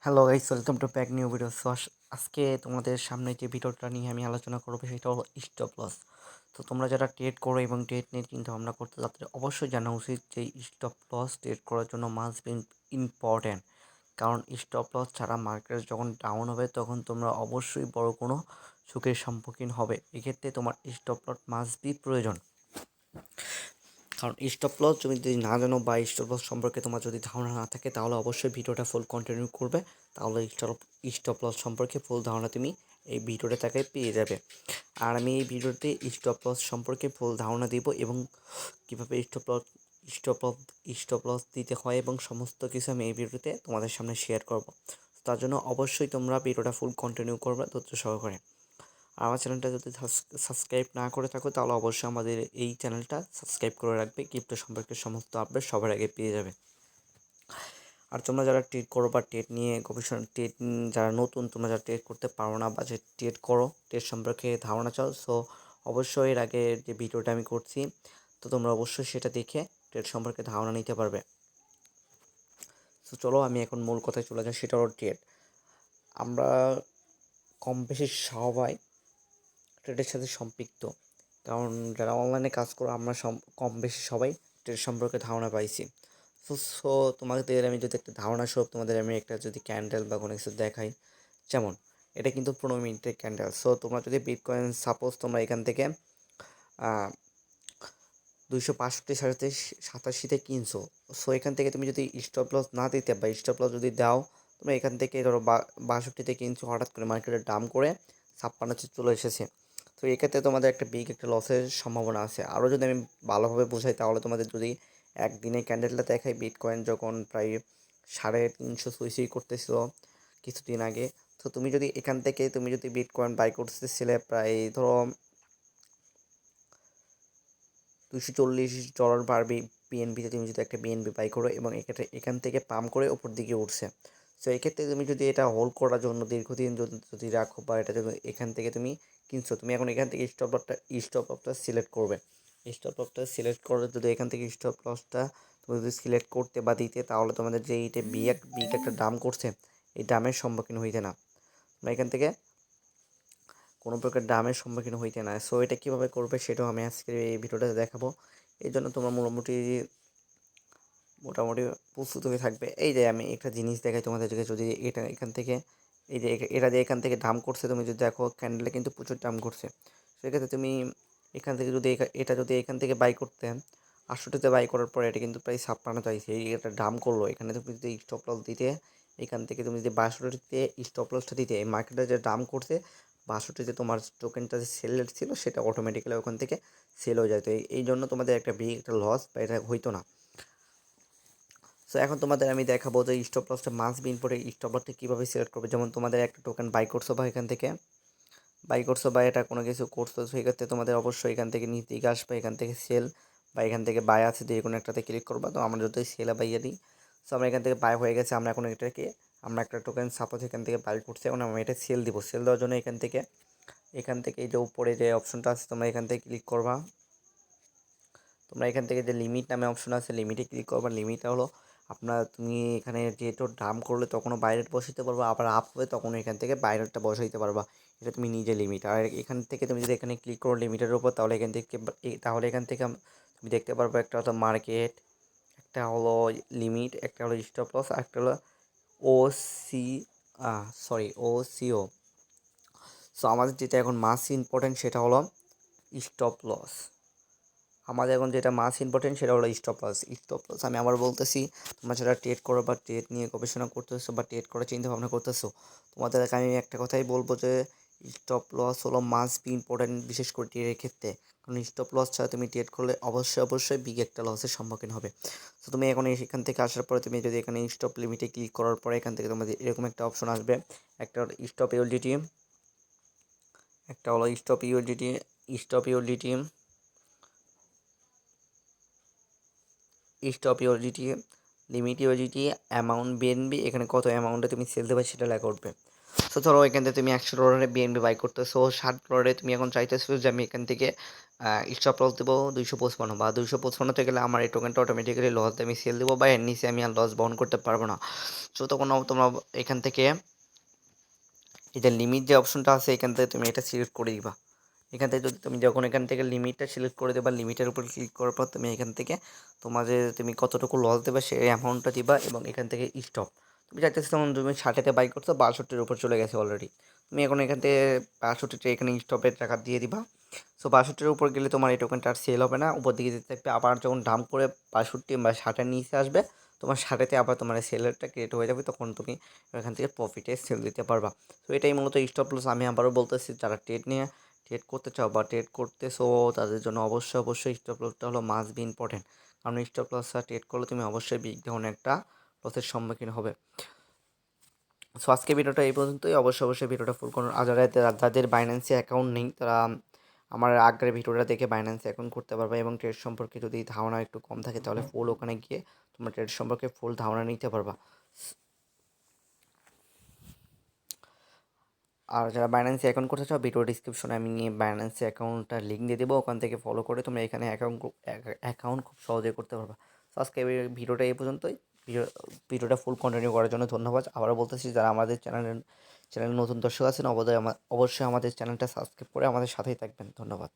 Hello guys, welcome to back new video. So আজকে তোমাদের সামনে যে ভিডিওটা নিয়ে আমি আলোচনা করবো সেটা হলো স্টপ লস। তো তোমরা যারা ট্রেড করো এবং ট্রেড নিয়ে চিন্তা ভাবনা করতে তাদের অবশ্যই জানা উচিত যে স্টপ লস ট্রেড করার জন্য মাস্ট বি ইম্পর্ট্যান্ট। কারণ স্টপ লস ছাড়া মার্কেট যখন ডাউন হবে তখন তোমরা অবশ্যই বড় কোনো ঝুঁকির সম্মুখীন হবে। এক্ষেত্রে তোমার স্টপ লস মাস্ট বি প্রয়োজন। কারণ স্টপ লস তুমি যদি না জানো বা স্টপ লস সম্পর্কে তোমার যদি ধারণা না থাকে তাহলে অবশ্যই ভিডিওটা ফুল কন্টিনিউ করবে। তাহলে স্টপ লস সম্পর্কে ফুল ধারণা তুমি এই ভিডিওটা তাকে পেয়ে যাবে। আর আমি এই ভিডিওতে স্টপ লস সম্পর্কে ফুল ধারণা দিব এবং কীভাবে স্টপ লস স্টপ লস দিতে হয় এবং সমস্ত কিছু আমি এই ভিডিওতে তোমাদের সামনে শেয়ার করব। তার জন্য অবশ্যই তোমরা ভিডিওটা ফুল কন্টিনিউ করবে ধৈর্য সহকারে। আমার চ্যানেলটা যদি সাবস্ক্রাইব না করে থাকো তাহলে অবশ্যই আমাদের এই চ্যানেলটা সাবস্ক্রাইব করে রাখবে। ক্রিপ্টো সম্পর্কে সমস্ত আপডেট সবার আগে পেয়ে যাবে। আর তোমরা যারা ট্রেড করো বা ট্রেড নিয়ে গবেষণা যারা নতুন, তোমরা যারা ট্রেড করতে পারো না বা যে ট্রেড করো, ট্রেড সম্পর্কে ধারণা চাও, সো অবশ্যই এর আগে যে ভিডিওটা আমি করছি তো তোমরা অবশ্যই সেটা দেখে ট্রেড সম্পর্কে ধারণা নিতে পারবে। সো চলো আমি এখন মূল কথায় চলে যাই, সেটা হলো ট্রেড। আমরা কম বেশি সবাই ট্রেডের সাথে সম্পৃক্ত, কারণ যারা অনলাইনে কাজ করো আমরা কম বেশি সবাই ট্রেড সম্পর্কে ধারণা পাইছি। সো তোমাদের আমি যদি একটা ধারণা স্বরূপ তোমাদের আমি একটা যদি ক্যান্ডেল বা কোনো কিছু দেখাই, যেমন এটা কিন্তু 15 মিনিটের ক্যান্ডেল। সো তোমরা যদি বিটকয়েন সাপোজ তোমরা এখান থেকে 265.87 কিনছো, সো এখান থেকে তুমি যদি স্টপ লস না দিতে বা স্টপ লস যদি দাও, তোমরা এখান থেকে ধরো 62তে কিনছো, হঠাৎ করে মার্কেটের দাম করে 56 চলে এসেছে। তো এক্ষেত্রে তোমাদের একটা বিগ একটা লসের সম্ভাবনা আছে। আরও যদি আমি ভালোভাবে বোঝাই তাহলে তোমাদের যদি একদিনে ক্যান্ডেলটা দেখাই, বিটকয়েন যখন প্রায় 350 সুইসুই করতেছিল কিছুদিন আগে, তো তুমি যদি এখান থেকে তুমি যদি বিটকয়েন বাই করতেছিলে প্রায় ধরো $240 পার বিএনপিতে, তুমি যদি একটা বিএনপি বাই করো এবং এক্ষেত্রে এখান থেকে পাম্প করে ওপর দিকে উঠছে, সো এক্ষেত্রে তুমি যদি এটা হোল্ড করার জন্য দীর্ঘদিন যদি রাখো বা এটা যদি এখান থেকে তুমি কিনছো, তুমি এখন এখান থেকে স্টপ লসটা সিলেক্ট করবে। স্টপ লসটা সিলেক্ট করে যদি এখান থেকে স্টপ লসটা তুমি যদি সিলেক্ট করতে বা দিতে, তাহলে তোমাদের যে এইটা বিগ একটা দাম করছে, এই দামের সম্মুখীন হইতে না, তোমরা এখান থেকে কোনো প্রকার দামের সম্মুখীন হইতে না। সো এটা কীভাবে করবে সেটাও আমি আজকে এই ভিডিওটাতে দেখাবো। এই জন্য তোমরা মোটামুটি প্রস্তুত হয়ে থাকবে। এই যে আমি একটা জিনিস দেখাই তোমাদেরকে, যদি এটা এখান থেকে এই যে এটা যে এখান থেকে দাম করছে, তুমি যদি দেখো ক্যান্ডেলে কিন্তু প্রচুর দাম করছে। সেক্ষেত্রে তুমি এখান থেকে যদি এটা যদি এখান থেকে বাই করতে 68তে বাই করার পরে এটা কিন্তু প্রায় 56 চাইছে, এই একটা দাম করলো। এখানে তুমি যদি স্টপ লস দিতে, এখান থেকে তুমি যদি 62তে স্টপ লসটা দিতে, এই মার্কেটে যে দাম করছে 62তে, তোমার টোকেনটা যে সেল ছিল সেটা অটোমেটিক্যালি ওখান থেকে সেল হয়ে যায়। তো এই জন্য তোমাদের একটা বিগ একটা লস বা এটা হইতো না। সো এখন তোমাদের আমি দেখাবো যে স্টপ লসটা মাস্ট বি ইম্পর্টেন্ট। স্টপ লসটা কীভাবে সিলেক্ট করবে, যেমন তোমাদের একটা টোকেন বাই করছো বা এখান থেকে বাই করছো বা এটা কোনো কিছু করছো, সেক্ষেত্রে তোমাদের অবশ্যই এখান থেকে নিচ দিকে আসবে, এখান থেকে সেল বা এখান থেকে বাই আছে যে কোনো একটাতে ক্লিক করবা। তো আমরা যদি সেল বাইয়ে দিই, সো আমরা এখান থেকে বাই হয়ে গেছে, আমরা এখন এটাকে আমরা একটা টোকেন সাপোজ এখান থেকে বাই করছি, এখন আমরা এটা সেল দিব। সেল দেওয়ার জন্য এখান থেকে এই যে উপরে যে অপশনটা আছে তোমরা এখান থেকে ক্লিক করবা। তোমরা এখান থেকে যে লিমিট নামে অপশন আছে, লিমিটে ক্লিক করবা। লিমিটটা হলো তুমি এখানে যেহেতু দাম করলে তখনও বাইরেট বসাইতে পারবা, আবার আপ হবে তখনও এখান থেকে বাইরেটটা বসাইতে পারবা। এটা তুমি নিজে লিমিট। আর এখান থেকে তুমি যদি এখানে ক্লিক করো লিমিটের উপর, তাহলে এখান থেকে তুমি দেখতে পারবো একটা হলো মার্কেট, একটা হলো লিমিট, একটা হলো স্টপ লস, আর একটা হলো ও সি সিও। সো আমাদের যেটা এখন মাস্ট ইম্পর্টেন্ট সেটা হলো স্টপ লস। আমাদের এখন যেটা মাস্ট ইম্পর্টেন্ট সেটা হলো স্টপ লস। স্টপ লস আমি আবার বলতেছি, তোমরা যারা ট্রেড করো বা ট্রেড নিয়ে গবেষণা করতেছো বা ট্রেড করার চিন্তা ভাবনা করতেছো, তোমাদেরকে আমি একটা কথাই বলবো যে স্টপ লস হলো মাস্ট বি ইম্পর্টেন্ট, বিশেষ করে ট্রেডের ক্ষেত্রে। কারণ স্টপ লস ছাড়া তুমি ট্রেড করলে অবশ্যই বিগ একটা লসের সম্মুখীন হবে। তো তুমি এখন এখান থেকে আসার পরে তুমি যদি এখানে স্টপ লিমিটে ক্লিক করার পরে এখান থেকে তোমাদের এরকম একটা অপশন আসবে, একটা স্টপ ইউএলডিটি, একটা হলো stop ULDT, stop ULDT, limit ULDT, amount BNB, এখানে কত অ্যামাউন্টে তুমি সেল দেবে সেটা লেখা উঠবে। সো ধরো এখান থেকে তুমি $100 বিএনবি বাই করতেছো, $60 তুমি এখন চাইতেছো যে আমি এখান থেকে স্টপ লস দেবো 255, বা 255 গেলে আমার এই টোকেনটা অটোমেটিক্যালি লস দিয়ে আমি সেল দেবো, বা এর নিচে আমি আর লস বহন করতে পারবো না। সো তখন তোমরা এখান থেকে এটা লিমিট যে অপশনটা আছে এখান থেকে তুমি এটা সিলেক্ট করে দিবা। এখান থেকে যদি তুমি যখন এখান থেকে লিমিটটা সিলেক্ট করে দেবা, লিমিটের উপর ক্লিক করার পর তুমি এখান থেকে তোমাদের তুমি কতটুকু লস দেবে সেই অ্যামাউন্টটা দিবা, এবং এখান থেকে স্টপ তুমি চাইতেছো যেমন তুমি 60-তে বাই করছো, 62-র উপর চলে গেছে অলরেডি, তুমি এখন এখান থেকে 62-টা এখানে স্টপের টাকা দিয়ে দিবা। সো 62-র উপর গেলে তোমার এই টোকেনটা আর সেল হবে না, উপর দিকে যেতে থাকবে, আবার যখন ডাম্প করে 62 বা 60-এর নিচে আসবে, তোমার 60-তে আবার তোমার সেলেরটা ক্রিয়েট হয়ে যাবে, তখন তুমি এখান থেকে প্রফিটে সেল দিতে পারবা। তো এটাই মূলত স্টপ লস। আমি আবারও বলতেছি, যারা ট্রেড করতে চাও বা ট্রেড করতেছো তাদের জন্য অবশ্যই স্টপ লসটা হলো মাস্ট বি ইম্পর্টেন্ট, কারণ স্টপ লসটা ট্রেড করলে তুমি অবশ্যই বিগ ধরনের একটা লসের সম্মুখীন হবে। সো আজকে ভিডিওটা এই পর্যন্তই। অবশ্যই ভিডিওটা ফুল করুন। আর যাদের বাইন্যান্সে অ্যাকাউন্ট নেই তারা আমার আগের ভিডিওটা দেখে বাইন্যান্সে অ্যাকাউন্ট করতে পারবে, এবং ট্রেড সম্পর্কে যদি ধারণা একটু কম থাকে তাহলে ফুল ওখানে গিয়ে তোমরা ট্রেড সম্পর্কে ফুল ধারণা নিতে পারবা। আর যারা বাইন্যান্সে অ্যাকাউন্ট করতে চাও, ভিডিও ডিসক্রিপশনে আমি বাইন্যান্সে অ্যাকাউন্টটার লিঙ্ক দিয়ে দেবো, ওখান থেকে ফলো করে তোমরা এখানে অ্যাকাউন্ট খুব সহজেই করতে পারবা। তো আজকে এই ভিডিওটা এই পর্যন্তই। ভিডিওটা ফুল কন্টিনিউ করার জন্য ধন্যবাদ। আবারও বলতেছি, যারা আমাদের চ্যানেলে নতুন দর্শক আছেন অবশ্যই আমাদের চ্যানেলটা সাবস্ক্রাইব করে আমাদের সাথেই থাকবেন। ধন্যবাদ।